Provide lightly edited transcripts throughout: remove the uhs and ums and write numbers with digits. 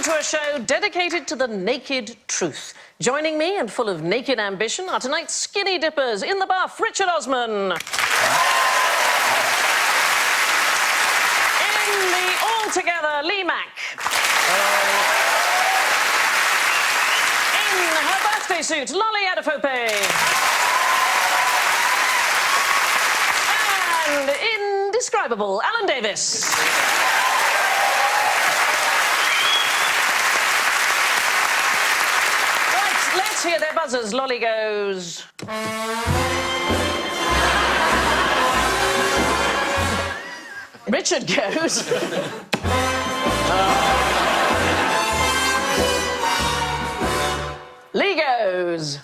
To a show dedicated to the naked truth. Joining me and full of naked ambition are tonight's skinny dippers in the buff, Richard Osman. In the all-together, Mack. In her birthday suit, Adefope. And indescribable, Davies. Let's hear their buzzers. Lolly goes. Richard goes. Lee goes.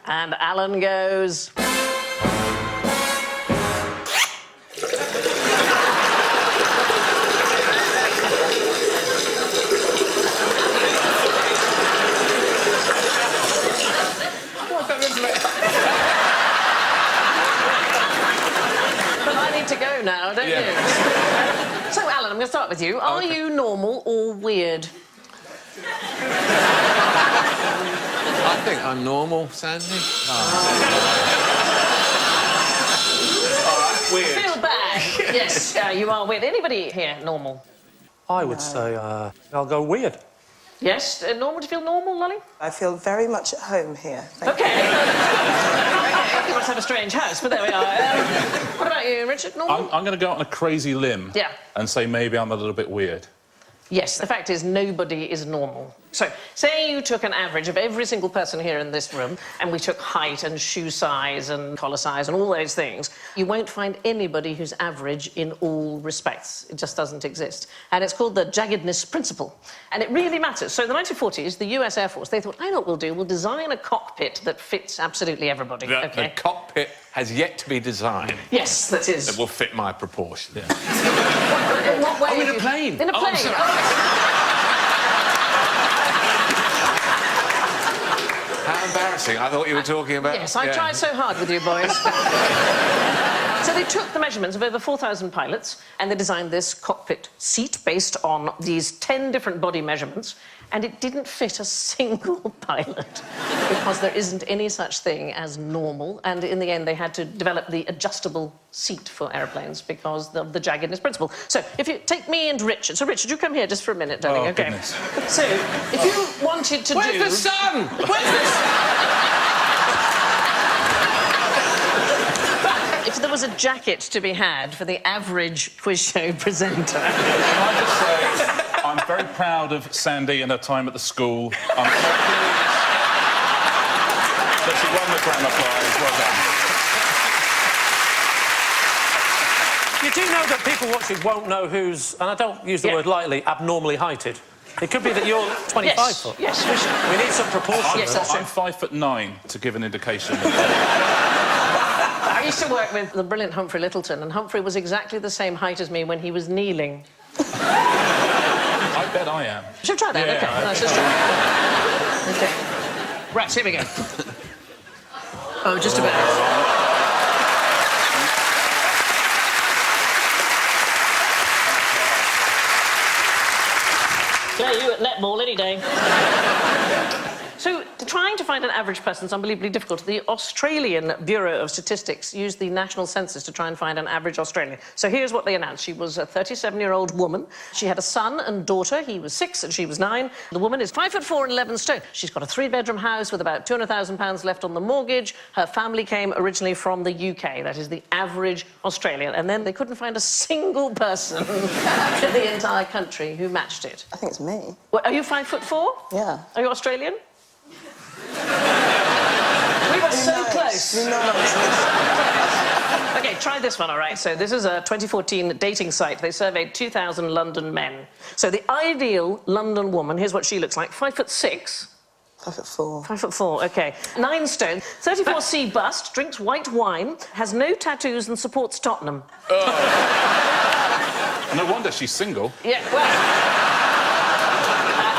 And Alan goes. To go now, don't you? So, Alan, I'm going to start with you. Are you normal or weird? I think I'm normal, Sandi. Weird. Feel bad. Yes, you are weird. Anybody here normal? I would say I'll go weird. Yes, normal. Do you feel normal, Lolly? I feel very much at home here. Thank you must have a strange house, but there we are. What about you, Richard? Normal? I'm going to go on a crazy limb and say maybe I'm a little bit weird. Yes, the fact is nobody is normal. So, say you took an average of every single person here in this room, and we took height and shoe size and collar size and all those things, you won't find anybody who's average in all respects. It just doesn't exist. And it's called the jaggedness principle. And it really matters. So, in the 1940s, the US Air Force, they thought, I know what we'll do. We'll design a cockpit that fits absolutely everybody. The cockpit has yet to be designed. Yes, that is. That will fit my proportion. In what way? In a plane. In a plane. How embarrassing. I thought you were talking about... Yes, I tried so hard with you boys. So they took the measurements of over 4,000 pilots and they designed this cockpit seat based on these 10 different body measurements, and it didn't fit a single pilot because there isn't any such thing as normal, and in the end they had to develop the adjustable seat for airplanes because of the jaggedness principle. So if you take me and Richard... So, Richard, you come here just for a minute, darling, OK? Goodness. So, if you wanted to Where's the sun? Where's the sun? If there was a jacket to be had for the average quiz show presenter... Can I just say, I'm very proud of Sandi and her time at the school. I'm very pleased that she won the grammar prize. Well done. You do know that people watching won't know who's, and I don't use the word lightly, abnormally heighted. It could be that you're 25 foot. Yes, we should. We need some proportion. Yes, that's I'm 5'9", to give an indication. I used to work with the brilliant Humphrey Lyttelton, and Humphrey was exactly the same height as me when he was kneeling. I bet I am. Should we try that? Yeah, OK, let's just try. OK. Right, here we go. Oh, just a bit. Yeah, you at netball any day. So, trying to find an average person is unbelievably difficult. The Australian Bureau of Statistics used the national census to try and find an average Australian. So here's what they announced. She was a 37-year-old woman. She had a son and daughter. He was 6 and she was 9. The woman is 5'4" and 11 stone. She's got a 3-bedroom house with about £200,000 left on the mortgage. Her family came originally from the UK. That is the average Australian. And then they couldn't find a single person in the entire country who matched it. I think it's me. Well, are you 5'4"? Yeah. Are you Australian? We were so close. Yes. You know nonsense. OK, try this one, all right? So this is a 2014 dating site. They surveyed 2,000 London men. So the ideal London woman, here's what she looks like. 5'6". 5'4". 5'4", OK. 9 stone, 34C bust, drinks white wine, has no tattoos and supports Tottenham. No wonder she's single. Yeah, well...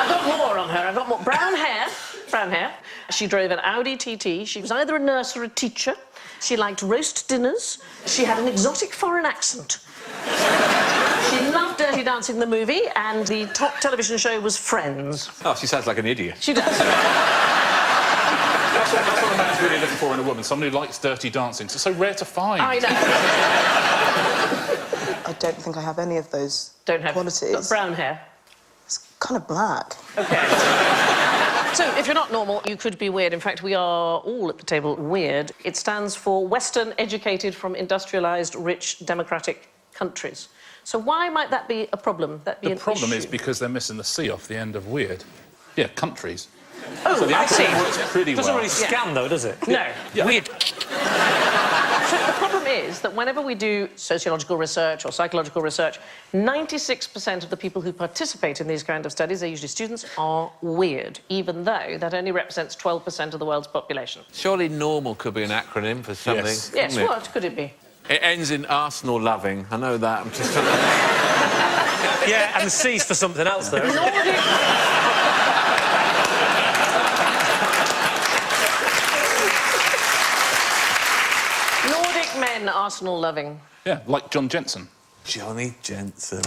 I've got more on her. I've got more. Brown hair. Brown hair. She drove an Audi TT. She was either a nurse or a teacher. She liked roast dinners. She had an exotic foreign accent. She loved Dirty Dancing the movie, and the top television show was Friends. Oh, she sounds like an idiot. She does. That's what a man's really looking for in a woman, somebody who likes Dirty Dancing. It's so rare to find. I know. I don't think I have any of those Don't have qualities. got brown hair. It's kind of black. OK. So, if you're not normal, you could be weird. In fact, we are all at the table weird. It stands for Western educated from industrialised, rich, democratic countries. So why might that be a problem? The problem is because they're missing the C off the end of weird. Yeah, countries. Oh, So the I see. alphabet works pretty Doesn't well. really scan, though, does it? No. Yeah. Weird. So the problem is that whenever we do sociological research or psychological research, 96% of the people who participate in these kind of studies, they're usually students, are weird, even though that only represents 12% of the world's population. Surely normal could be an acronym for something. Yes. Yes, couldn't it? what could it be? It ends in Arsenal loving. I know that. I'm just trying to... Yeah, and the C's for something else, though. Nordic men, Arsenal loving. Yeah, like John Jensen. Johnny Jensen.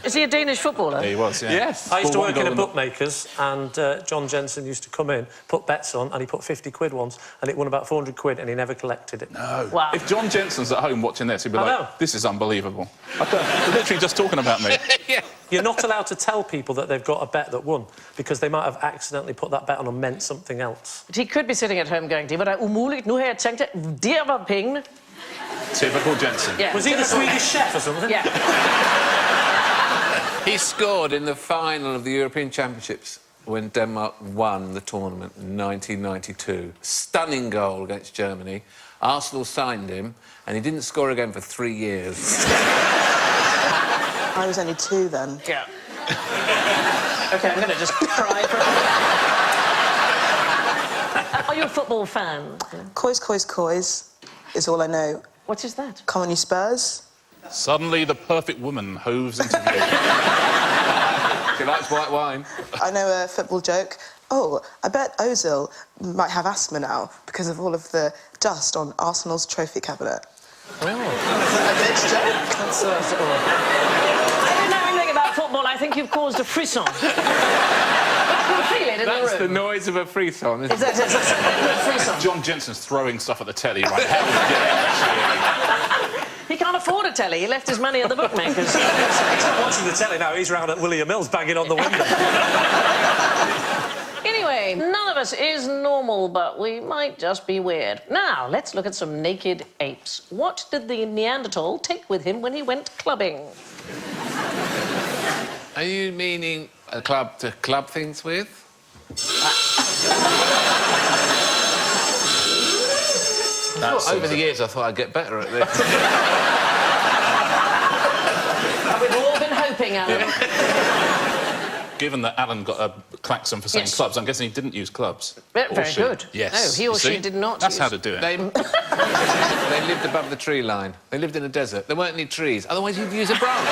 Is he a Danish footballer? There he was, yeah. Yes. I used to Scored one work in a goal in the- bookmaker's, and John Jensen used to come in, put bets on, and he put 50 quid once, and it won about 400 quid, and he never collected it. No. Wow. If John Jensen's at home watching this, he'd be I know. like, this is unbelievable. They're literally just talking about me. Yeah. You're not allowed to tell people that they've got a bet that won, because they might have accidentally put that bet on and meant something else. But he could be sitting at home going, det var da umuligt, nu har jeg tænkt det, der var pengene. Typical Jensen. Yeah. Was he the Swedish chef or something? Yeah. He scored in the final of the European Championships when Denmark won the tournament in 1992. Stunning goal against Germany. Arsenal signed him, and he didn't score again for 3 years. I was only 2 then. Yeah. OK, I'm going to just cry for Are you a football fan? Coys, coys, coys is all I know. What is that? Come on, you Spurs. Suddenly, the perfect woman hoves into view. She likes white wine. I know a football joke. Oh, I bet Ozil might have asthma now because of all of the dust on Arsenal's trophy cabinet. Oh. A good joke. That's I don't know anything about football. I think you've caused a frisson. I can feel it in That's the the room. noise of a frisson, isn't Is that a frisson? John Jensen's throwing stuff at the telly right now. He can't afford a telly. He left his money at the bookmakers. He's not watching the telly now, he's round at William Mills banging on the window. Anyway, none of us is normal, but we might just be weird. Now, let's look at some naked apes. What did the Neanderthal take with him when he went clubbing? Are you meaning a club to club things with? Over the years, I thought I'd get better at this. We've all been hoping, Alan. Given that Alan got a klaxon for saying Yes. clubs, I'm guessing he didn't use clubs. Very Or she. good. Yes. No, he or You she see? did not That's use- how to do it. They lived above the tree line. They lived in a desert. There weren't any trees. Otherwise, you'd use a branch.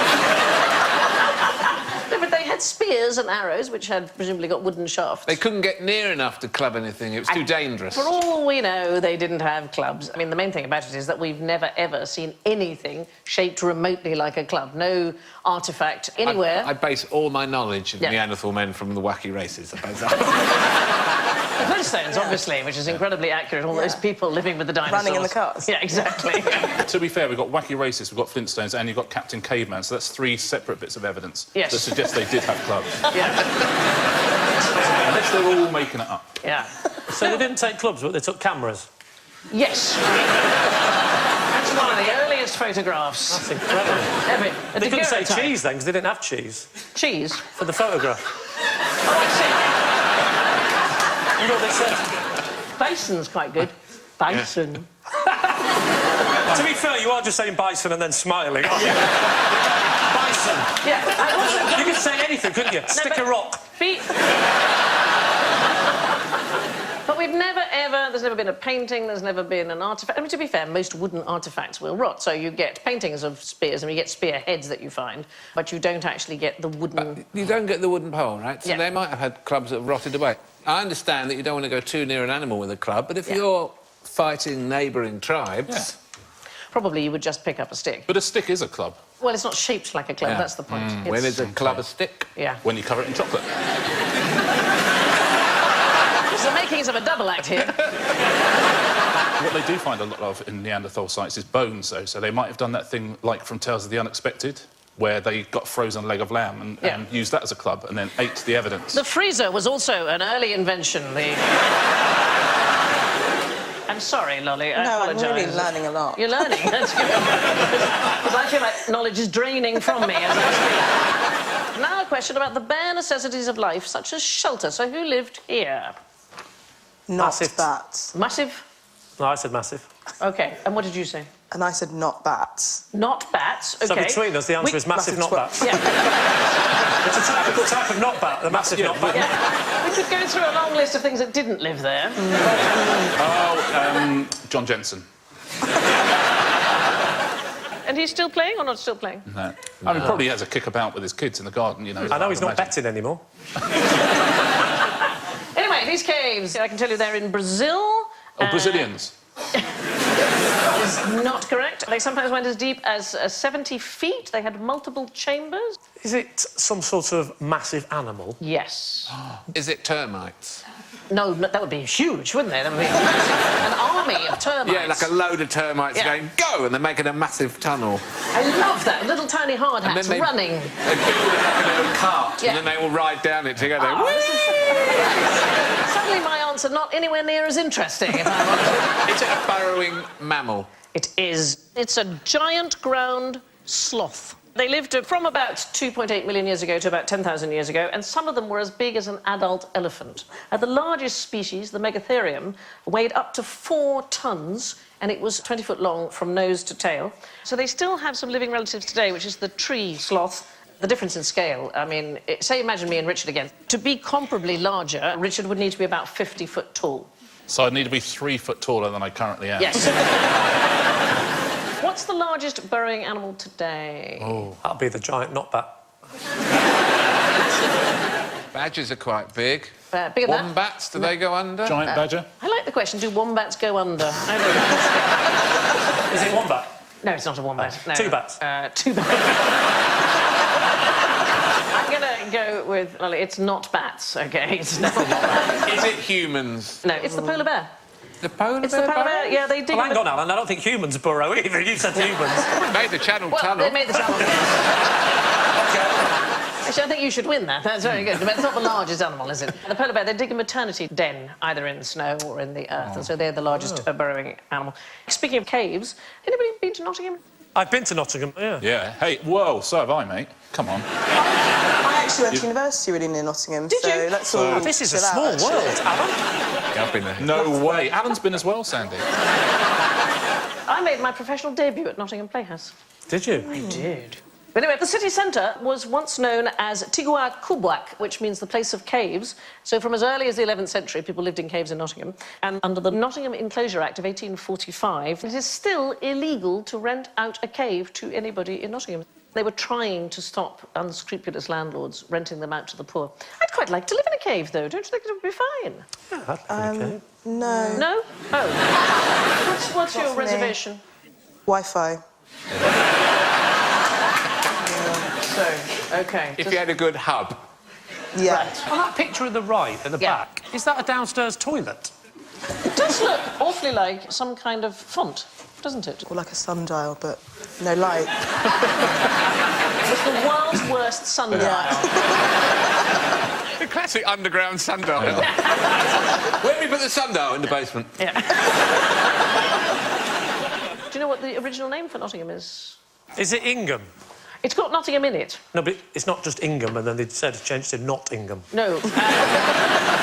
No, but they had spears and arrows, which had presumably got wooden shafts. They couldn't get near enough to club anything. It was too dangerous. For all we know, they didn't have clubs. I mean, the main thing about it is that we've never, ever seen anything shaped remotely like a club. No artefact anywhere. I base all my knowledge of Yeah. Neanderthal men from the wacky races. I base that. The Flintstones, obviously, which is incredibly accurate. All those people living with the dinosaurs. Running in the cars. Yeah, exactly. To be fair, we've got wacky racists, we've got Flintstones, and you've got Captain Caveman, so that's 3 separate bits of evidence Yes. that suggest they did have clubs. Yeah, Unless they're all making it up. yeah. So they didn't take clubs, but they took cameras. Yes. That's one of the earliest photographs. That's incredible. Ever. They couldn't say cheese then, because they didn't have cheese Cheese? for the photograph. Oh, I You know what they said? see. Bason's quite good. Bison. To be fair, you are just saying bison and then smiling. Bison. Yeah. I also... You could say anything, couldn't you? Stick a rock. But we've never, ever... There's never been a painting, there's never been an artefact. I mean, to be fair, most wooden artefacts will rot. So you get paintings of spears and you get spear heads that you find, but you don't actually get the wooden... But you don't get the wooden pole, right? So they might have had clubs that have rotted away. I understand that you don't want to go too near an animal with a club, but if you're fighting neighbouring tribes... Probably you would just pick up a stick. But a stick is a club. Well, it's not shaped like a club, that's the point. When is a club a stick? Yeah. When you cover it in chocolate. It's the makings of a double act here. What they do find a lot of in Neanderthal sites is bones, though, so they might have done that thing like from Tales of the Unexpected, where they got a frozen leg of lamb and used that as a club and then ate the evidence. The freezer was also an early invention. I'm sorry, Lolly, I apologise. I'm really learning a lot. You're learning, that's good. Because I feel like knowledge is draining from me as I speak. Now a question about the bare necessities of life, such as shelter. So who lived here? Not Massive. bats. Massive? No, I said massive. OK, and what did you say? And I said not bats. Not bats, OK. So between us, the answer is massive, not bats. Yeah. It's a type of not bat, the massive not bat. Yeah. We could go through a long list of things that didn't live there. John Jensen. And he's still playing or not still playing? No. I mean, probably he has a kick about with his kids in the garden, you know. I know he's not betting anymore. Anyway, these caves, I can tell you they're in Brazil. Oh, Brazilians. That is not correct. They sometimes went as deep as 70 feet. They had multiple chambers. Is it some sort of massive animal? Yes. Is it termites? No, that would be huge, wouldn't it? That would be an army of termites. Yeah, like a load of termites going, go! And they're making a massive tunnel. I love that. Little tiny hard hats running. They build it like a little cart, and then they all ride down it together. Suddenly my answer not anywhere near as interesting, if I'm honest. Is it a burrowing mammal? It is. It's a giant ground sloth. They lived from about 2.8 million years ago to about 10,000 years ago, and some of them were as big as an adult elephant. The largest species, the Megatherium, weighed up to 4 tons, and it was 20 foot long from nose to tail. So they still have some living relatives today, which is the tree sloth. The difference in scale, I mean, say imagine me and Richard again. To be comparably larger, Richard would need to be about 50 foot tall. So I'd need to be 3 foot taller than I currently am. Yes. What's the largest burrowing animal today? Oh, that'll be the giant not bat. Badgers are quite big. Bigger than Wombats, do they go under? Giant badger? I like the question, do wombats go under? Is it wombat? No, it's not a wombat. No. 2 bats. 2 bats. I'm going to go with... Well, it's not bats, OK? It's not bats. Is it humans? No, it's the polar bear. The polar It's bear? the polar bear, yeah, they dig... Well, hang on, Alan, I don't think humans burrow either. You said humans. They made the channel tunnel. They made the channel. Actually, I think you should win that. That's very good. But it's not the largest animal, is it? The polar bear, they dig a maternity den, either in the snow or in the earth, and so they're the largest burrowing animal. Speaking of caves, anybody been to Nottingham? I've been to Nottingham, yeah. Yeah. Hey, whoa, so have I, mate. Come on. I actually went to university really near Nottingham, Did so you? let's all This is a chill out, small actually. world, Alan. Yeah, I've been there. No way. Alan's been as well, Sandy. I made my professional debut at Nottingham Playhouse. Did you? I did. But anyway, the city centre was once known as Tigua, which means the place of caves. So from as early as the 11th century, people lived in caves in Nottingham. And under the Nottingham Enclosure Act of 1845, it is still illegal to rent out a cave to anybody in Nottingham. They were trying to stop unscrupulous landlords renting them out to the poor. I'd quite like to live in a cave, though. Don't you think it would be fine? Yeah, that'd be okay. No. No? Oh. What's your Not for me. reservation? Wi-Fi. So, OK. If you had a good hub. Yeah. Right. On that picture at the right, at the back, is that a downstairs toilet? It does look awfully like some kind of font, doesn't it? Or like a sundial, but no light. It's the world's worst sundial. The classic underground sundial. Where do we put the sundial? In the basement. Yeah. Do you know what the original name for Nottingham is? Is it Ingham? It's got Nottingham in it. No, but it's not just Ingham, and then they said to change to not Ingham. No.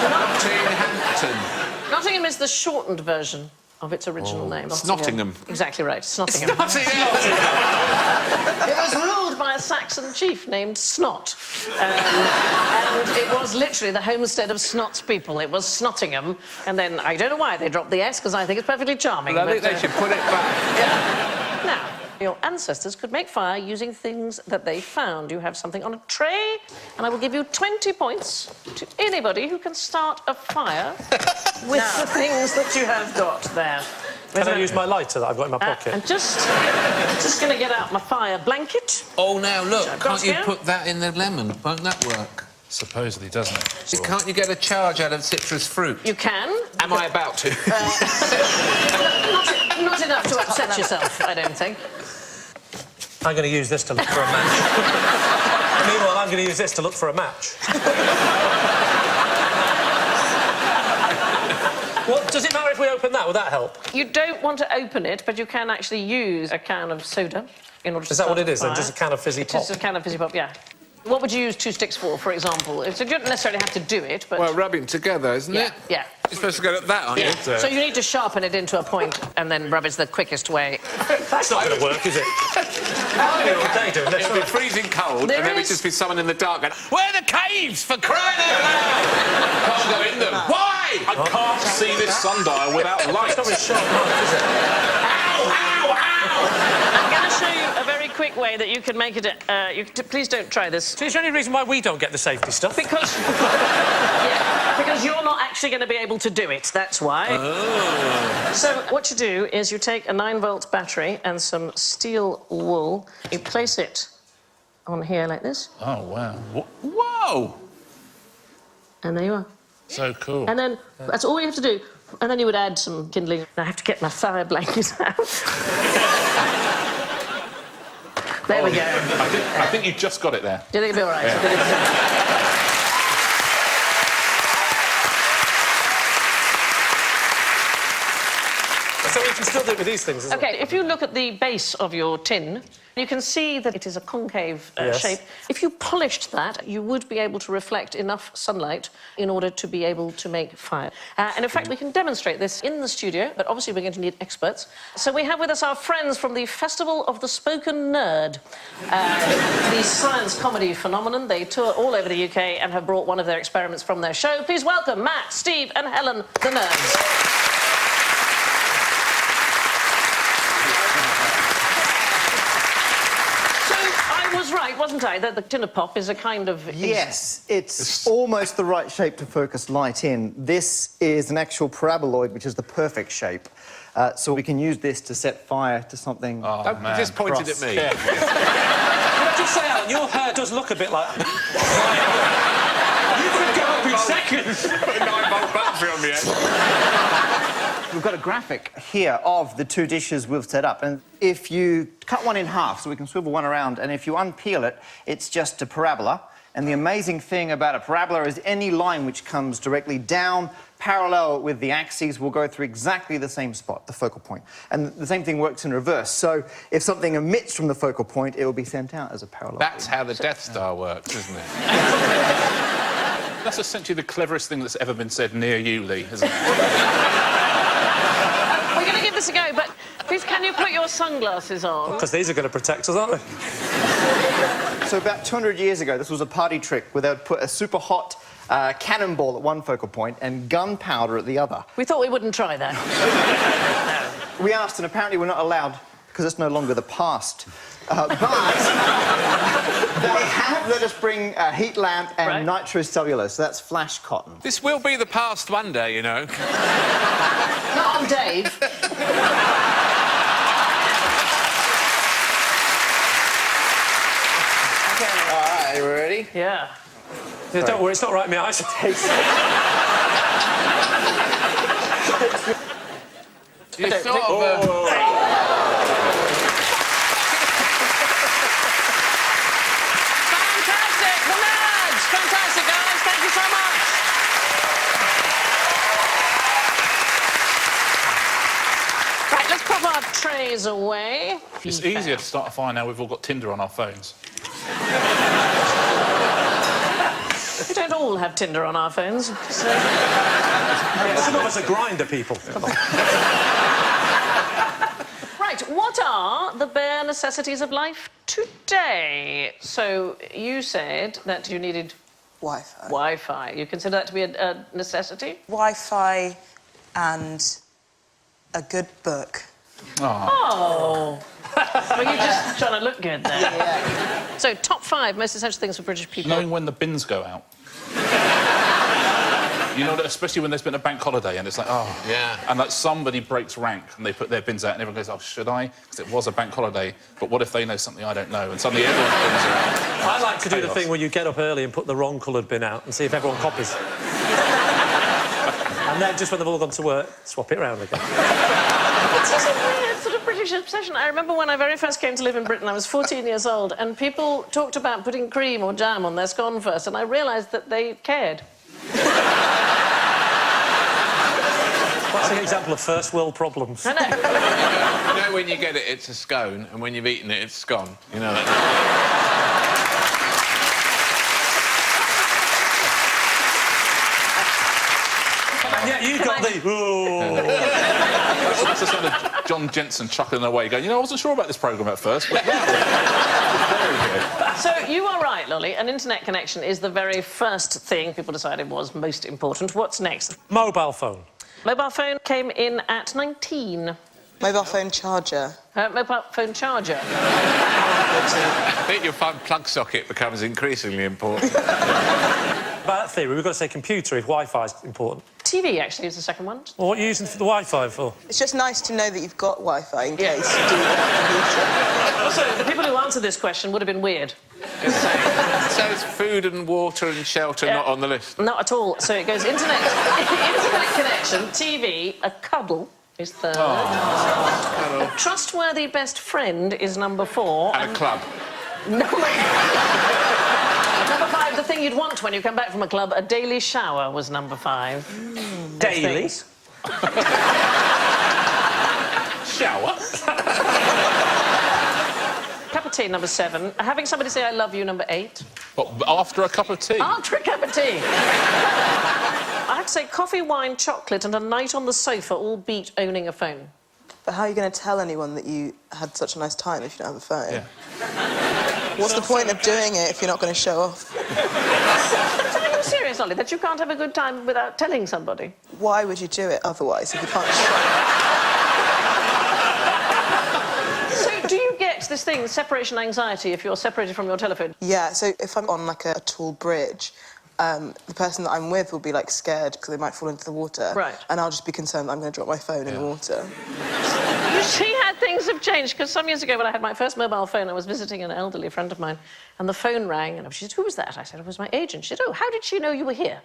Nottinghampton. Nottingham is the shortened version. of its original name. Snottingham. Exactly right, Snottingham. Snottingham! It was ruled by a Saxon chief named Snot. And it was literally the homestead of Snot's people. It was Snottingham. And then, I don't know why they dropped the S, because I think it's perfectly charming. Well, I think they should put it back. Yeah. Now, your ancestors could make fire using things that they found. You have something on a tray, and I will give you 20 points to anybody who can start a fire with the things that you have got there. Can I use my lighter that I've got in my pocket? I'm just going to get out my fire blanket. Oh, now, look, can't you here. put that in the lemon? Won't that work? Supposedly, doesn't it? So can't you get a charge out of citrus fruit? You can. Am I about to? Not enough to upset yourself, I don't think. I'm going to use this to look for a match. Meanwhile, I'm going to use this to look for a match. What, does it matter if we open that? Would that help? You don't want to open it, but you can actually use a can of soda in order to Is that what it is, start then? a Just a can of fizzy pop? Just a can of fizzy pop, yeah. What would you use 2 sticks for example? So you don't necessarily have to do it, but... Well, rubbing together, isn't it? Yeah. You're supposed to go at that, aren't you? So you need to sharpen it into a point and then rub it's the quickest way. That's not going to work, is it? I'll be all day doing this. It'll be freezing cold, There and then is- it'd just be someone in the dark going, "Where are the caves, for crying out loud?" Can't go in them. Why? I can't see this sundial without light. It's not very sharp knife, is it? Ow, ow, ow! I'm going to show you a very quick way that you can make it... please don't try this. So is there any reason why we don't get the safety stuff? Because... yeah, because you're not actually going to be able to do it, that's why. Oh. So what you do is you take a 9-volt battery and some steel wool, you place it on here like this, Oh, wow. Whoa! and there you are. So cool. And then that's all you have to do. And then you would add some kindling. I have to get my fire blanket out. There we go. I think you just got it there. Do you think it'll be all right? So we can still do it with these things, isn't it? OK, if you look at the base of your tin, you can see that it is a concave Yes. shape. If you polished that, you would be able to reflect enough sunlight in order to be able to make fire. And in fact, we can demonstrate this in the studio, but obviously we're going to need experts. So we have with us our friends from the Festival of the Spoken Nerd, the science comedy phenomenon. They tour all over the UK and have brought one of their experiments from their show. Please welcome Matt, Steve and Helen, the nerds. I was right, wasn't I, that the tin of pop is a kind of... Yes, it's almost the right shape to focus light in. This is an actual paraboloid, which is the perfect shape. So we can use this to set fire to something. Oh, Don't man. just pointed at me. Can I just say, Alan, your hair does look a bit like... You could go up in seconds. Put a 9-volt battery on me head. We've got a graphic here of the 2 dishes we've set up. And if you cut one in half, so we can swivel one around, and if you unpeel it, it's just a parabola. And the amazing thing about a parabola is any line which comes directly down, parallel with the axes, will go through exactly the same spot, the focal point. And the same thing works in reverse. So if something emits from the focal point, it will be sent out as a parallel. That's how the Death Star works, isn't it? That's essentially the cleverest thing that's ever been said near you, Lee, isn't it? We're going to give this a go, but please, can you put your sunglasses on? Because these are going to protect us, aren't they? So about 200 years ago, this was a party trick where they would put a super hot cannonball at one focal point and gunpowder at the other. We thought we wouldn't try that. We asked, and apparently we're not allowed because it's no longer the past. But they have let us bring a heat lamp and nitrocellulose, so that's flash cotton. This will be the past one day, you know. Not on Dave. All right, you ready? Yeah. Yeah, don't worry, it's not right in my eyes. You sort of... Fantastic! The nerds! Fantastic, guys. Thank you so much. Right, let's pop our trays away. It's easier to start a fire now we've all got Tinder on our phones. We don't all have Tinder on our phones. So... Some of us are grinder people. are the bare necessities of life today? So you said that you needed Wi-Fi. Wi-Fi. You consider that to be a necessity? Wi-Fi and a good book. Oh. Well, you're just trying to look good there. Yeah. So, top 5 most essential things for British people. Knowing when the bins go out. You know, especially when there's been a bank holiday and it's like, oh... Yeah. And, like, somebody breaks rank and they put their bins out and everyone goes, oh, should I? Because it was a bank holiday, but what if they know something I don't know? And suddenly everyone's bins are out. I like to do the thing where you get up early and put the wrong coloured bin out and see if everyone copies. And then, just when they've all gone to work, swap it around again. It's just a weird sort of British obsession. I remember when I very first came to live in Britain, I was 14 years old, and people talked about putting cream or jam on their scone first, and I realised that they cared. That's an example of first world problems. I know. You know, when you get it, it's a scone, and when you've eaten it, it's scone. You know that. Yeah, you got the... That's the sound of John Jensen chuckling away, going, you know, I wasn't sure about this programme at first, but... Very good. So, you are right, Lolly. An internet connection is the very first thing people decided was most important. What's next? Mobile phone. Mobile phone came in at 19. Mobile phone charger. Mobile phone charger. I think you'll find plug socket becomes increasingly important. About that theory, we've got to say computer if Wi-Fi is important. TV, actually, is the second one. Well, what are you using the Wi-Fi for? It's just nice to know that you've got Wi-Fi in case you do that. Also, the people who answered this question would have been weird. So it's food and water and shelter not on the list? Not at all. So it goes internet, internet connection, TV, a cuddle is third. A trustworthy best friend is number 4. And a club. Number 5, the thing you'd want when you come back from a club, a daily shower was number 5. Daily? Shower? Cup of tea, number 7. Having somebody say I love you, number 8. What, after a cup of tea? After a cup of tea. I have to say coffee, wine, chocolate and a night on the sofa all beat owning a phone. But how are you going to tell anyone that you had such a nice time if you don't have a phone? Yeah. What's the point of doing it if you're not going to show off? Are you serious, Ollie, that you can't have a good time without telling somebody? Why would you do it otherwise if you can't show So do you get this thing, separation anxiety, if you're separated from your telephone? Yeah, so if I'm on, like, a tall bridge, the person that I'm with will be, like, scared because they might fall into the water. Right. And I'll just be concerned that I'm going to drop my phone in the water. You see how things have changed, because some years ago when I had my first mobile phone, I was visiting an elderly friend of mine, and the phone rang, and she said, who was that? I said, it was my agent. She said, oh, how did she know you were here?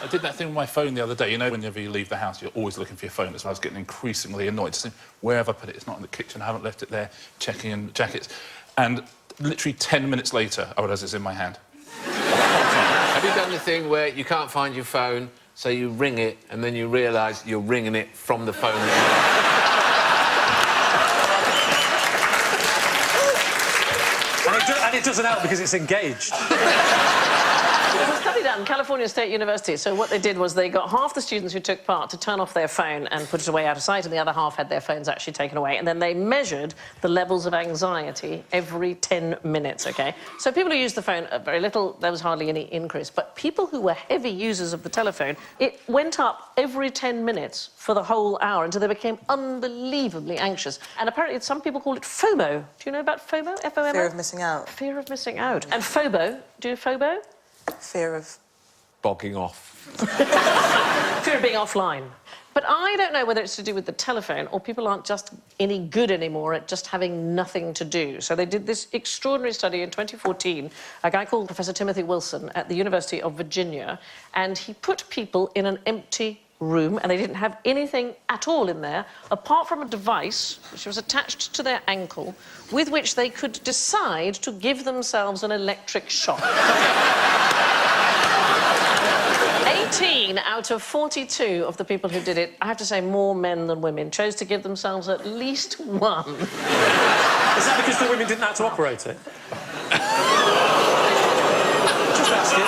I did that thing with my phone the other day. You know, whenever you leave the house, you're always looking for your phone. So I was getting increasingly annoyed. Just thinking, where have I put it? It's not in the kitchen. I haven't left it there. Checking in jackets. And literally 10 minutes later, I realised it's in my hand. Have you done the thing where you can't find your phone, so you ring it, and then you realise you're ringing it from the phone that And it doesn't help because it's engaged. There was a study done, California State University. So what they did was they got half the students who took part to turn off their phone and put it away out of sight, and the other half had their phones actually taken away. And then they measured the levels of anxiety every 10 minutes, OK? So people who used the phone, very little, there was hardly any increase. But people who were heavy users of the telephone, it went up every 10 minutes for the whole hour until they became unbelievably anxious. And apparently some people call it FOMO. Do you know about FOMO? F-O-M-O? Fear of missing out. Fear of missing out. And FOBO, do you know FOBO? Fear of... bogging off. Fear of being offline. But I don't know whether it's to do with the telephone or people aren't just any good anymore at just having nothing to do. So they did this extraordinary study in 2014, a guy called Professor Timothy Wilson at the University of Virginia, and he put people in an empty room and they didn't have anything at all in there apart from a device which was attached to their ankle with which they could decide to give themselves an electric shock. 18 out of 42 of the people who did it, I have to say more men than women, chose to give themselves at least one. Is that because the women didn't have to operate it? Just asking.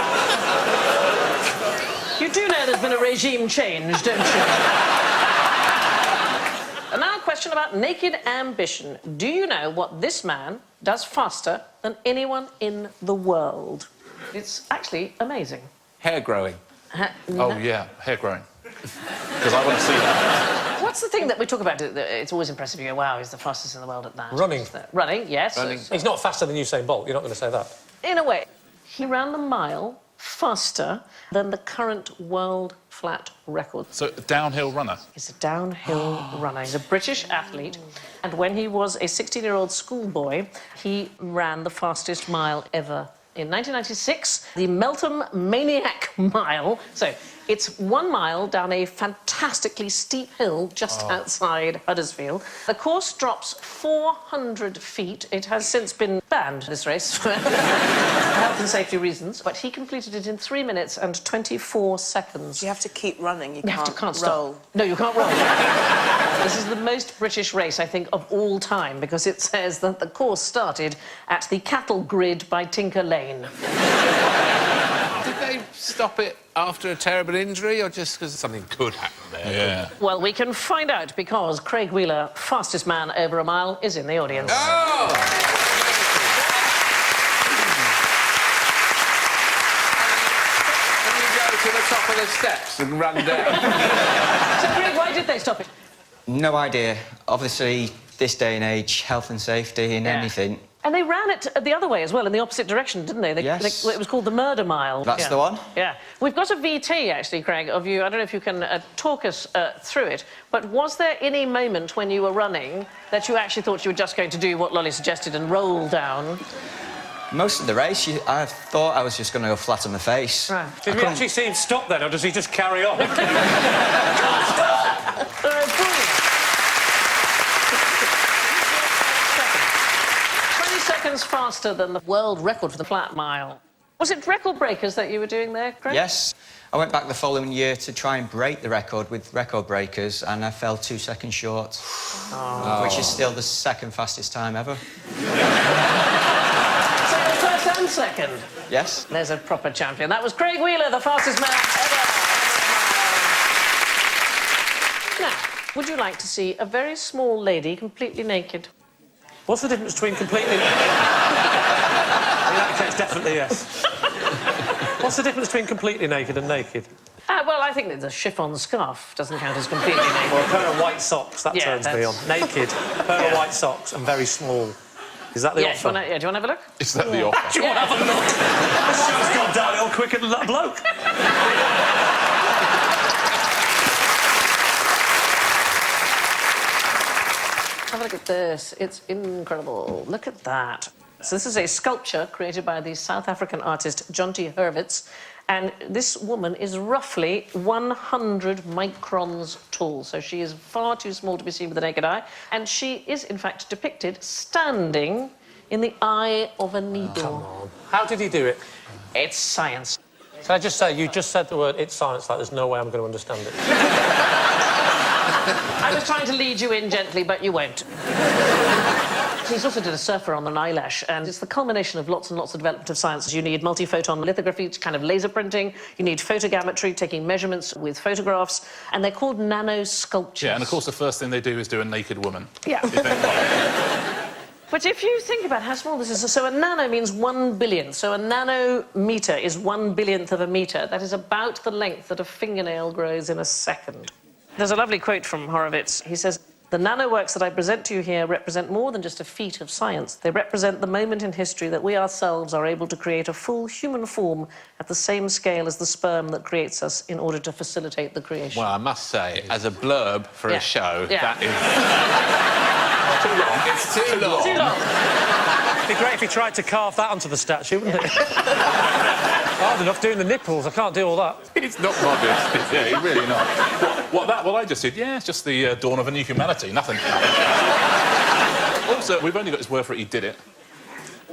You do know there's been a regime change, don't you? question about naked ambition. Do you know what this man does faster than anyone in the world? It's actually amazing. Hair growing. Oh, yeah, hair growing. Because I want to see that. What's the thing that we talk about? It's always impressive. You go, wow, he's the fastest in the world at that. Running. Running, yes. Running. He's not faster than Usain Bolt. You're not going to say that. In a way, he ran the mile faster than the current world flat record. So, a downhill runner. He's a downhill runner. He's a British athlete. And when he was a 16-year-old schoolboy, he ran the fastest mile ever. In 1996, the Meltham Maniac Mile. So it's 1 mile down a fantastically steep hill just outside Huddersfield. The course drops 400 feet. It has since been banned, this race, for health and safety reasons. But he completed it in 3 minutes and 24 seconds. You have to keep running. You can't roll. stop. No, you can't roll. This is the most British race, I think, of all time, because it says that the course started at the cattle grid by Tinker Lane. Did they stop it after a terrible injury or just because something could happen there? Yeah. Well, we can find out because Craig Wheeler, fastest man over a mile, is in the audience. Oh! Can you go to the top of the steps and run down? So, Craig, why did they stop it? No idea. Obviously, this day and age, health and safety in anything. And they ran it the other way as well, in the opposite direction, didn't they? Yes. It was called the Murder Mile. That's the one? Yeah. We've got a VT, actually, Craig, of you. I don't know if you can talk us through it, but was there any moment when you were running that you actually thought you were just going to do what Lolly suggested and roll down? Most of the race, I thought I was just going to go flat on my face. Right. Did we actually see him stop then, or does he just carry on? Brilliant. 20 seconds faster than the world record for the flat mile. Was it record breakers that you were doing there, Craig? Yes. I went back the following year to try and break the record with record breakers, and I fell 2 seconds short, which is still the second fastest time ever. So first and second? Yes. There's a proper champion. That was Craig Wheeler, the fastest man ever. Now, would you like to see a very small lady completely naked? What's the difference between completely... In that case, definitely yes. What's the difference between completely naked and naked? Well, I think that the chiffon scarf doesn't count as completely naked. Well, a pair of white socks, that turns me on. Naked, a pair of white socks and very small. Is that the offer? Do you want to have a look? Is that the offer? Do you want to have a look? This show's gone downhill quicker than that bloke. Have a look at this. It's incredible. Look at that. So this is a sculpture created by the South African artist John T. Hurwitz, and this woman is roughly 100 microns tall, so she is far too small to be seen with the naked eye, and she is, in fact, depicted standing in the eye of a needle. Come on. How did he do it? It's science. Can I just say, you just said the word "it's science" like there's no way I'm going to understand it. I was trying to lead you in gently, but you won't. He's also did a surfer on an eyelash, and it's the culmination of lots and lots of development of science. You need multi-photon lithography, kind of laser printing. You need photogrammetry, taking measurements with photographs, and they're called nano-sculptures. Yeah, and of course the first thing they do is do a naked woman. Yeah. But if you think about how small this is, so a nano means 1 billion. So a nanometer is 1 billionth of a metre. That is about the length that a fingernail grows in a second. There's a lovely quote from Horowitz. He says, "The nanoworks that I present to you here represent more than just a feat of science. They represent the moment in history that we ourselves are able to create a full human form at the same scale as the sperm that creates us in order to facilitate the creation." Well, I must say, as a blurb for a show, that is... Too long. It's too long. Too long. It'd be great if he tried to carve that onto the statue, wouldn't it? Hard enough doing the nipples. I can't do all that. It's not modest. Yeah, it's really not. What I just did, yeah, it's just the dawn of a new humanity. Nothing. Also, we've only got his word for it, he did it.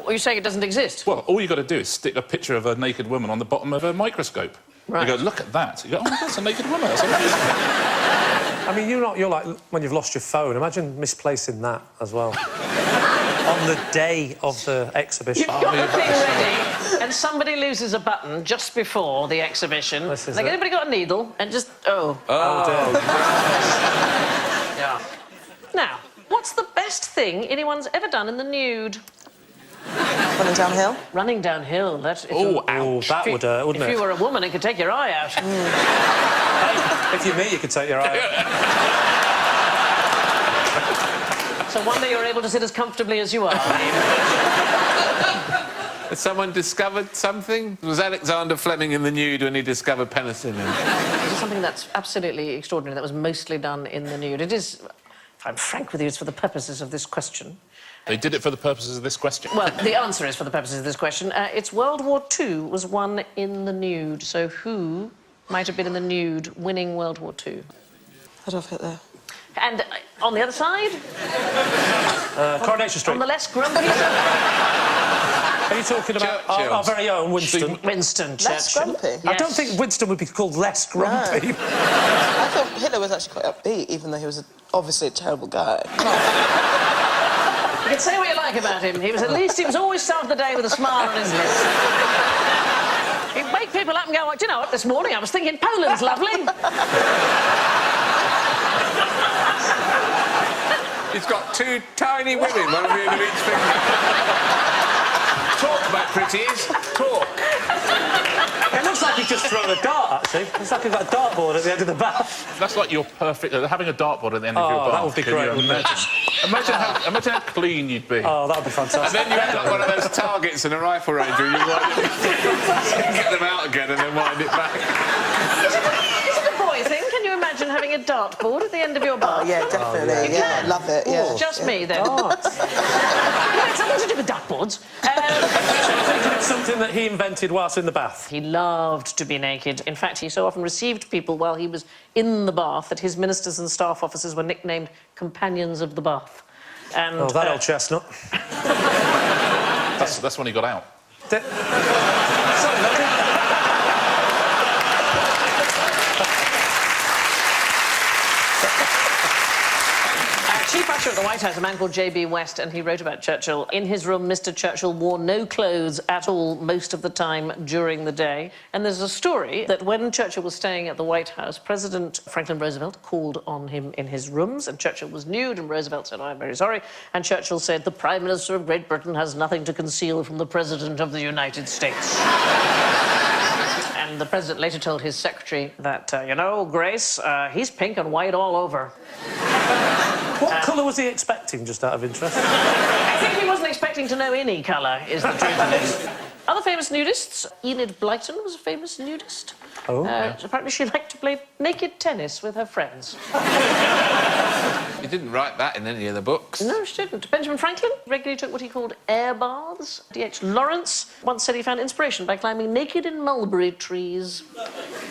Are you saying it doesn't exist? Well, all you've got to do is stick a picture of a naked woman on the bottom of a microscope. Right. You go, look at that. You go, oh, that's a naked woman. That's amazing. I mean, you're like when you've lost your phone. Imagine misplacing that as well. On the day of the exhibition. You've got the thing ready, and somebody loses a button just before the exhibition. This is Like, it. anybody got a needle? And just, oh. Oh, dear. Yeah. Now, anyone's ever done in the nude? Running downhill? Running downhill. That. Oh, Oh, that would hurt, wouldn't If it? you were a woman, it could take your eye out. If you're me, you could take your eye out. So one day you're able to sit as comfortably as you are. Has someone discovered something? Was Alexander Fleming in the nude when he discovered penicillin? This is something that's absolutely extraordinary. That was mostly done in the nude. It is, if I'm frank with you, it's for the purposes of this question. They did it for the purposes of this question. Well, the answer is for the purposes of this question. It's World War II was won in the nude. So who might have been in the nude winning World War II? Adolf Hitler. And on the other side, Coronation Street. on the less grumpy side, Are you talking about our very own Winston? Winston Less Churchill. grumpy? I don't think Winston would be called less grumpy. I thought Hitler was actually quite upbeat, even though he was obviously a terrible guy. You can say what you like about him. He was always started the day with a smile on his lips. He'd wake people up and go, do you know what, this morning I was thinking Poland's lovely. He's got two tiny women, one of each finger. Talk about pretties. Talk. It looks like he just thrown a dart, actually. It's like he's got a dartboard at the end of the bath. That's like your perfect... having a dartboard at the end of your bath. That would be Can great, you wouldn't it? imagine how clean you'd be. Oh, that would be fantastic. And then you end up one of those targets in a rifle range where you get them out again and then wind it back. Is it a boy thing? Can you imagine having a dartboard at the end of your bath? Oh, yeah, definitely. Yeah, I love it. Yeah. Just me, then. Darts. It's something to do with dartboards. Thinking it's something that he invented whilst in the bath. He loved to be naked. In fact, he so often received people while he was in the bath that his ministers and staff officers were nicknamed companions of the bath. And, Oh, that old chestnut. That's when he got out. Sorry, Chief usher at the White House, a man called J.B. West, and he wrote about Churchill. In his room, Mr. Churchill wore no clothes at all most of the time during the day. And there's a story that when Churchill was staying at the White House, President Franklin Roosevelt called on him in his rooms, and Churchill was nude, and Roosevelt said, I'm very sorry. And Churchill said, the Prime Minister of Great Britain has nothing to conceal from the President of the United States. And the President later told his secretary that, you know, Grace, he's pink and white all over. What colour was he expecting, just out of interest? I think he wasn't expecting to know any colour, is the truth of it. Other famous nudists, Enid Blyton was a famous nudist. Oh. Apparently she liked to play naked tennis with her friends. You didn't write that in any of the books. No, she didn't. Benjamin Franklin regularly took what he called air baths. D.H. Lawrence once said he found inspiration by climbing naked in mulberry trees.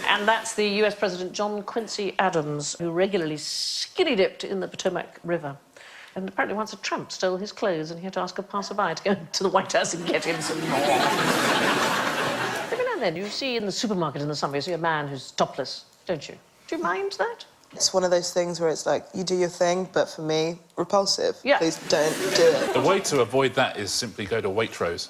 And that's the US President John Quincy Adams, who regularly skinny-dipped in the Potomac River. And apparently once a tramp stole his clothes and he had to ask a passerby to go to the White House and get him some more. Every now and then you see in the supermarket in the summer, you see a man who's topless, don't you? Do you mind that? It's one of those things where it's like, you do your thing, but for me, repulsive. Yeah. Please don't do it. The way to avoid that is simply go to Waitrose.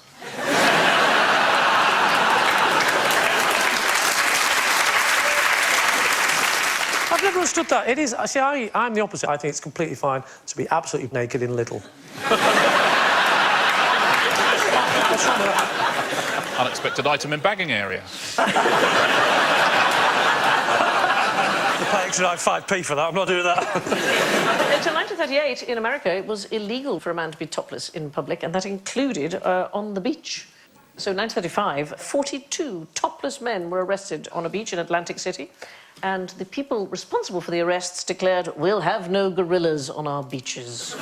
I've never understood that. It is... See, I'm the opposite. I think it's completely fine to be absolutely naked in Lidl. What's wrong with that? Unexpected item in bagging area. The pay extra 5p for that. I'm not doing that. Until 1938, in America, it was illegal for a man to be topless in public, and that included on the beach. So in 1935, 42 topless men were arrested on a beach in Atlantic City, and the people responsible for the arrests declared, we'll have no gorillas on our beaches.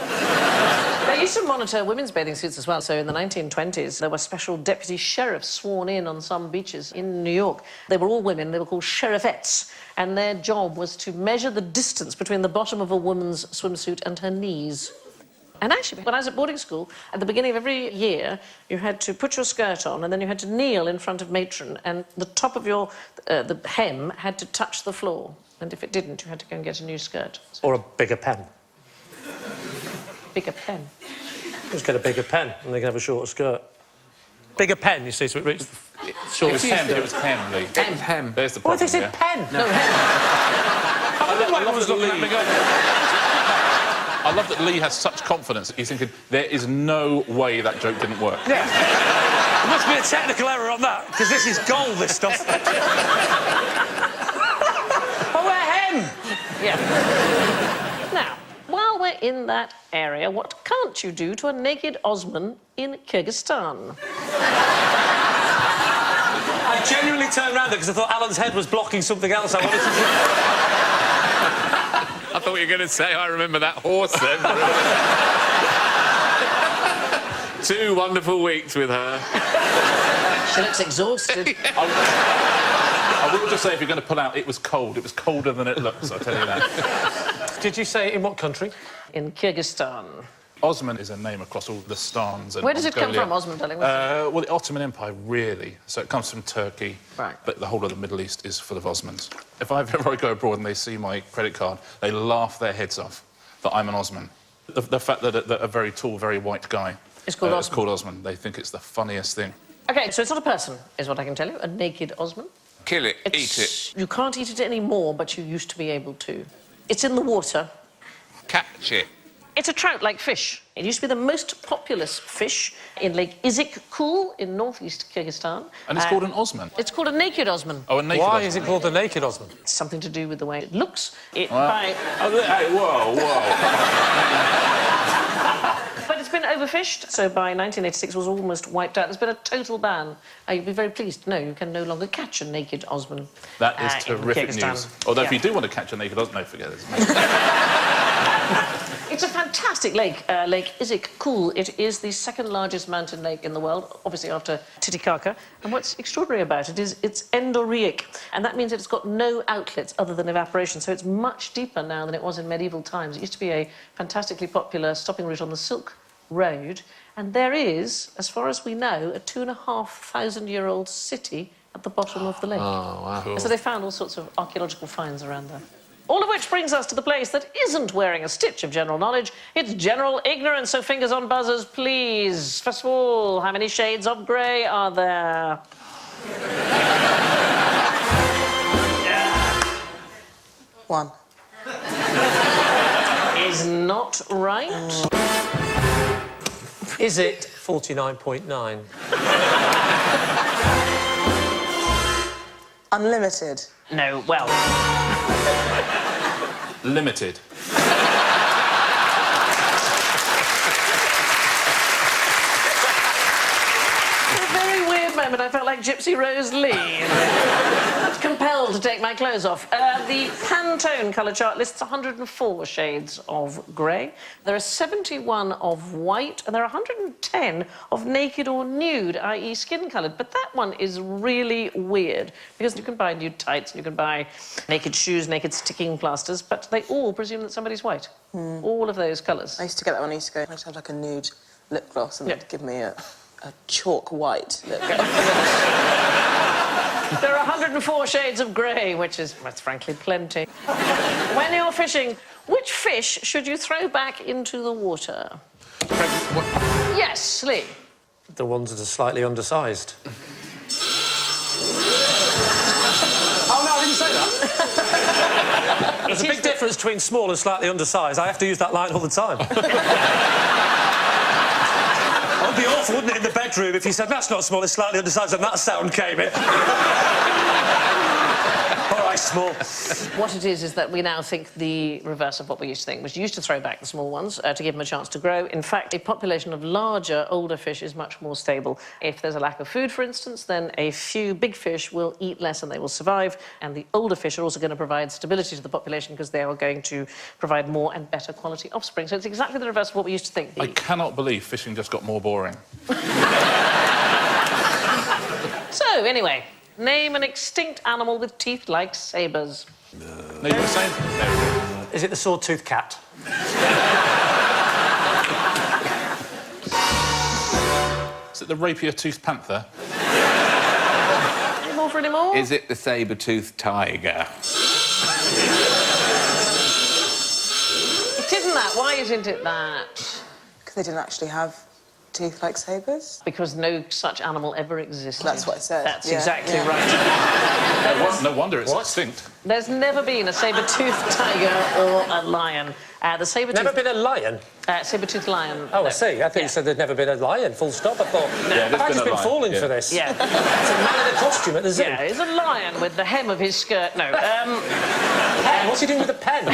They used to monitor women's bathing suits as well. So in the 1920s, there were special deputy sheriffs sworn in on some beaches in New York. They were all women. They were called sheriffettes. And their job was to measure the distance between the bottom of a woman's swimsuit and her knees. And actually, when I was at boarding school, at the beginning of every year, you had to put your skirt on and then you had to kneel in front of matron, and the top of your the hem had to touch the floor. And if it didn't, you had to go and get a new skirt. So, Or a bigger pen. bigger pen. Just get a bigger pen and they can have a shorter skirt. Bigger pen, you see, so it reaches the It shorter was pen, it was pen, Lee. Hem. There's the What if problem, they said pen? No, I wonder why everyone's looking at me going... I love that Lee has such confidence that he's thinking, there is no way that joke didn't work. Yeah. There must be a technical error on that, because this is gold, this stuff. Oh, we're hen! Yeah. Now, while we're in that area, what can't you do to a naked Osman in Kyrgyzstan? I genuinely turned around there because I thought Alan's head was blocking something else I wanted to do. I thought you were going to say, I remember that horse then. 2 wonderful weeks with her. She looks exhausted. I will just say, if you're going to pull out, it was cold. It was colder than it looks, I'll tell you that. Did you say in what country? In Kyrgyzstan. Osman is a name across all the stans. And Where does it come Mongolia. from, Osman, darling? Well, the Ottoman Empire, really. So it comes from Turkey. Right. But the whole of the Middle East is full of Osmans. If I ever go abroad and they see my credit card, they laugh their heads off that I'm an Osman. The fact that a very tall, very white guy It's called Osman. is called Osman. They think it's the funniest thing. OK, so it's not a person, is what I can tell you. A naked Osman. Kill it, eat it. You can't eat it anymore, but you used to be able to. It's in the water. Catch it. It's a trout-like fish. It used to be the most populous fish in Lake Izhik-Kul in northeast Kyrgyzstan. And it's called an Osman? It's called a naked Osman. Oh, a naked Why Osman. is it called the naked Osman? It's something to do with the way it looks. It, Well, by... hey, whoa. But it's been overfished, so by 1986 it was almost wiped out. There's been a total ban. You'd be very pleased to know you can no longer catch a naked Osman. That is in terrific Kyrgyzstan. news. Although if Yeah. you do want to catch a naked Osman, no, forget it. It's a fantastic lake, Lake Izhik-Kul. It is the second largest mountain lake in the world, obviously after Titicaca. And what's extraordinary about it is it's endorheic, and that means it's got no outlets other than evaporation, so it's much deeper now than it was in medieval times. It used to be a fantastically popular stopping route on the Silk Road, and there is, as far as we know, a 2,500-year-old city at the bottom of the lake. Oh, wow. Cool. So they found all sorts of archaeological finds around there. All of which brings us to the place that isn't wearing a stitch of general knowledge. It's general ignorance, so fingers on buzzers, please. First of all, how many shades of grey are there? One. Is not right. Is it 49.9? Unlimited. No, well, Limited. at a very weird moment, I felt like Gypsy Rose Lee. I was compelled to take my clothes off. The Pantone colour chart lists 104 shades of grey. There are 71 of white, and there are 110 of naked or nude, i.e. skin-coloured. But that one is really weird, because you can buy nude tights, and you can buy naked shoes, naked sticking plasters, but they all presume that somebody's white. All of those colours. I used to get that when I used to go. I used to have like a nude lip gloss and Yeah. they'd give me a chalk white lip gloss. There are 104 shades of grey, which is, that's frankly, plenty. When you're fishing, which fish should you throw back into the water? Yes, Lee. The ones that are slightly undersized. Oh, no, I didn't say that. There's a big difference between small and slightly undersized. I have to use that line all the time. It would be awful, wouldn't it, in the bedroom if you said, that's not small, it's slightly undersized, and that sound came in. All right, small. What it is that we now think the reverse of what we used to think. We used to throw back the small ones to give them a chance to grow. In fact, a population of larger, older fish is much more stable. If there's a lack of food, for instance, then a few big fish will eat less and they will survive. And the older fish are also going to provide stability to the population because they are going to provide more and better quality offspring. So it's exactly the reverse of what we used to think. I cannot believe fishing just got more boring. So, anyway, name an extinct animal with teeth like sabres. No, you were saying... No. Is it the sword-toothed cat? Is it the rapier-toothed panther? Any more for any more? Is it the saber-toothed tiger? It isn't that. Why isn't it that? Because they didn't actually have Teeth like sabres? Because no such animal ever existed. That's what I said. That's Yeah, exactly yeah. right. No wonder it's extinct. There's never been a saber-toothed tiger or a lion. The saber-toothed... Never been a lion? Saber-toothed lion. Oh, no. I see. I think you said there's never been a lion, full stop. I thought, there's I've been just a been lion, falling yeah. for this. Yeah. It's a man in a costume at the zoo. Yeah, it's a lion with the hem of his skirt. No, Pen? What's he doing with a pen?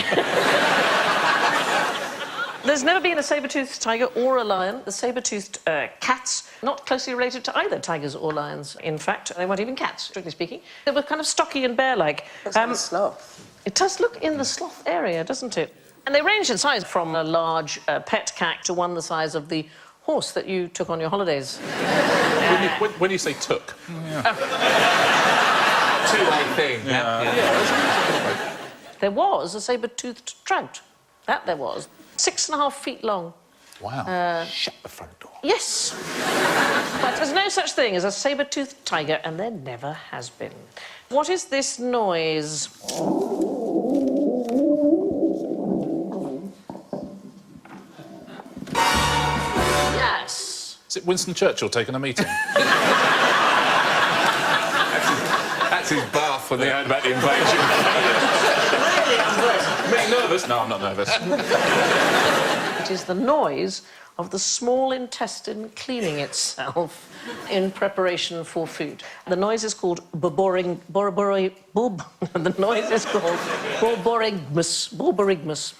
There's never been a saber-toothed tiger or a lion. The saber-toothed cats, not closely related to either tigers or lions. In fact, they weren't even cats, strictly speaking. They were kind of stocky and bear-like. Looks like a sloth. It does look in the sloth area, doesn't it? And they range in size from a large pet cat to one the size of the horse that you took on your holidays. When you say took... Two-way thing. Yeah. There was a saber-toothed trout. That there was. 6.5 feet long. Wow. Shut the front door. Yes. But there's no such thing as a saber-toothed tiger, and there never has been. What is this noise? Yes. Is it Winston Churchill taking a meeting? That's his bath when they heard about the invasion. Really unpleasant. Me nervous? No, I'm not nervous. It is the noise of the small intestine cleaning itself in preparation for food. The noise is called The noise is called borborygmus.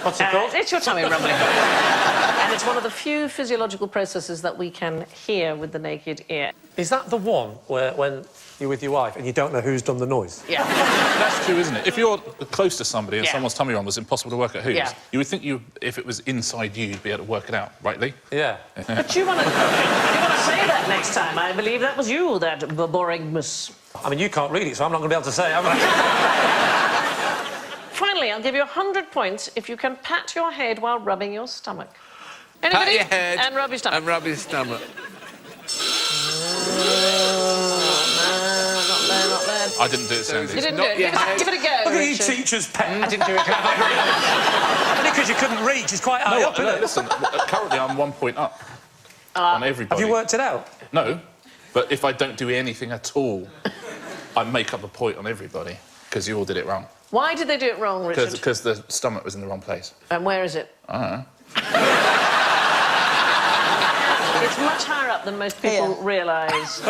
What's it called? It's your tummy rumbling. And it's one of the few physiological processes that we can hear with the naked ear. Is that the one where when you're with your wife and you don't know who's done the noise? Yeah. That's true, isn't it? If you're close to somebody and Yeah. someone's tummy rumble, it's impossible to work out whose. Yeah. You would think if it was inside you, you'd be able to work it out, right, Lee? Yeah. But you want to say that next time. I believe that was you, that borborygmus. I mean, you can't read it, so I'm not going to be able to say, am I? Finally, I'll give you 100 points if you can pat your head while rubbing your stomach. Anybody? Pat your head and rub your stomach. and rub your stomach. Not there. I didn't do it, Sandy. You didn't do Not it. your head. Give it a go. Look at you, Richard. teacher's pet. I didn't do it. Only because you couldn't reach. It's quite high up, isn't it? Listen, currently I'm 1 point up on everybody. Have you worked it out? No, but if I don't do anything at all, I make up a point on everybody, because you all did it wrong. Why did they do it wrong, Richard? Because the stomach was in the wrong place. And where is it? I don't know. It's much higher up than most people realise.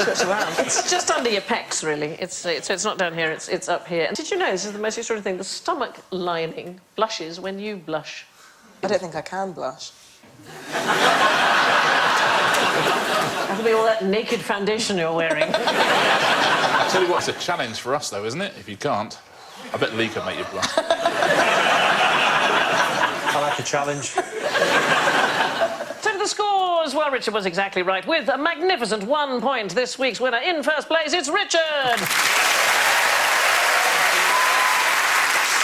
Switch around. It's just under your pecs, really. So it's not down here, it's up here. And did you know, this is the most extraordinary thing, the stomach lining blushes when you blush. I don't think I can blush. That'll be all that naked foundation you're wearing. I tell you what, it's a challenge for us, though, isn't it? If you can't, I bet Lee can make you blush. I like a challenge. So the scores. Well, Richard was exactly right. With a magnificent 1 point, this week's winner in first place, it's Richard.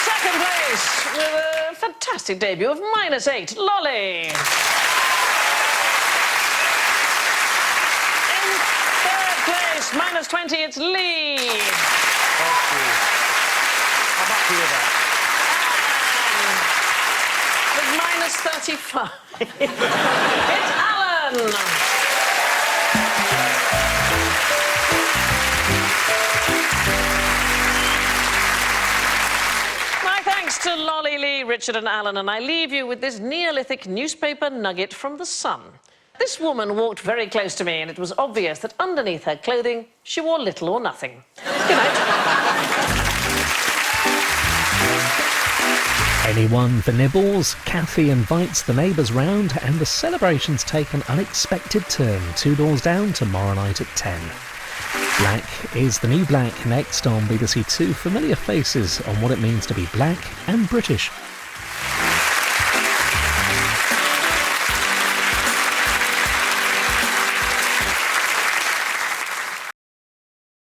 Second place, with a fantastic debut of -8, Lolly. In third place, -20, it's Lee. Thank you. I'm happy with that. With -35, it's Alan. My thanks to Lolly, Lee, Richard and Alan, and I leave you with this Neolithic newspaper nugget from The Sun. This woman walked very close to me, and it was obvious that underneath her clothing, she wore little or nothing. Good night. Anyone for nibbles? Kathy invites the neighbours round and the celebrations take an unexpected turn 2 doors down tomorrow night at 10. Black is the new black next on BBC Two. Familiar faces on what it means to be black and British.